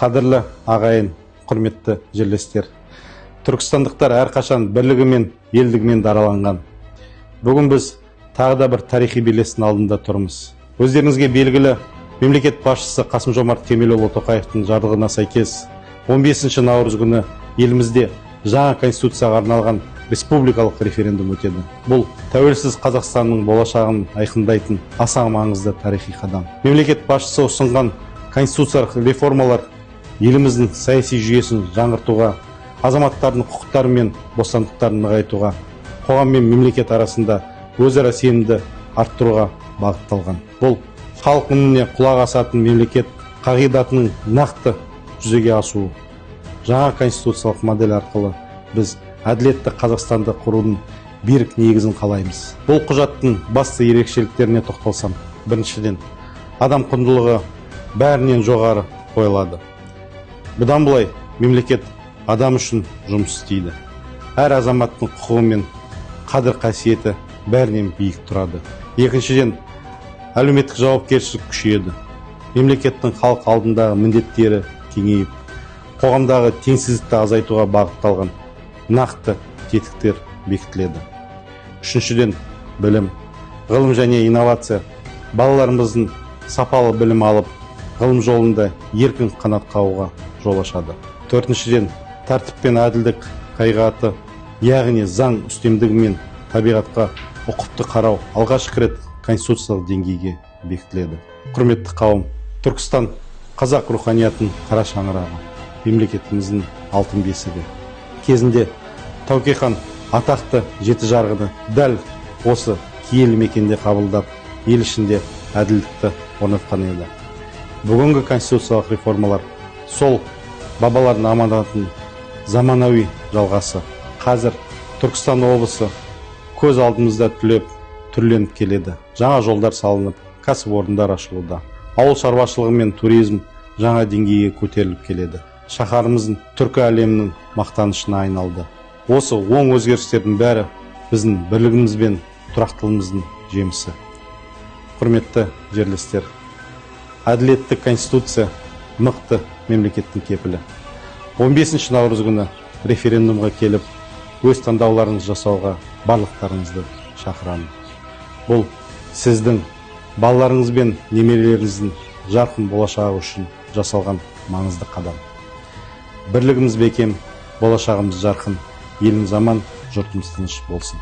Қадірлі ағайын, құрметті жерлестер. Түркістандықтар әрқашан бірлігімен, елдігімен дараланған. Бүгін біз тағы да бір тарихи белестің алдында тұрмыз. Өздеріңізге белгілі, мемлекет басшысы Қасым-Жомарт Кемелұлы Тоқаевтың жарлығына сәйкес 15 наурыз күні елімізде жаңа конституцияға арналған республикалық референдум өтеді. Бұл тәуелсіз Қазақстанның болашағын айқындайтын аса маңызды тарихи қадам. Мемлекет басшысы ұсынған конституциялық реформалар еліміздің саяси жүйесін жаңғыртуға, азаматтардың құқықтары мен бостандықтарын нығайтуға, қоғам мен мемлекет арасында өзара сенімді арттыруға бағытталған. Бұл халық үніне құлақ асатын мемлекет қағидатының нақты жүзеге асуы. Жаңа конституциялық модель арқылы біз әділетті Қазақстанды құрудың берік негізін қалаймыз. Бұл құжаттың басты ерекшеліктеріне тоқталсам, біріншіден, адам құндылығы бәрінен жоғары қойылады. Бұдан былай мемлекет адам үшін жұмыс істейді. Әр азаматтың құқығы мен қадір қасиеті бәрінен биік тұрады. Екіншіден, әлеуметтік жауапкершілік күшейеді. Мемлекеттің халық алдындағы міндеттері кеңейіп, қоғамдағы теңсіздікті азайтуға бағытталған нақты тетіктер бекітіледі. Үшіншіден, білім, ғылым және инновация. Балаларымыздың сапалы білім алып, ғылым жолында еркін қанат қағуға жол ашады. Төртіншіден, тәртіп пен әділдік қағидаты, яғни заң үстемдігі мен табиғатқа ұқыпты қарау алғашқы рет конституциялық деңгейге бекітіледі. Құрметті қауым, Түркістан қазақ руханиятының қара шаңырағы, мемлекетіміздің алтын бесігі. Кезінде Тәуке хан атақты жеті жарғыны дәл осы киелі мекенде қабылдап, ел ішінде әділдікті орнатқан еді. Бүгінгі конституциялық реформалар сол бабалардың аманатын заманауи жалғасы. Қазір Түркістан облысы көз алдымызда түрленіп келеді. Жаңа жолдар салынып, кәсіпорындар ашылуда. Ауыл шаруашылығы мен туризм жаңа деңгейге көтеріліп келеді. Шаһарымыздың түркі әлемінің мақтанышына айналды. Осы оң өзгерістердің бәрі біздің бірлігіміз бен тұрақтылығымыздың жемісі. Құрметті жерлестер, әділетті конституция мықты мемлекеттің кепілі. 15 наурыз күні референдумға келіп, өз таңдауларыңызды жасауға барлықтарыңызды шақырамын. Бұл сіздің, балаларыңыз бен немерелеріңіздің жарқын болашағы үшін жасалған маңызды қадам. Бірлігіміз бекем, болашағымыз жарқын, еліміз аман, жұртымыз тыныш болсын.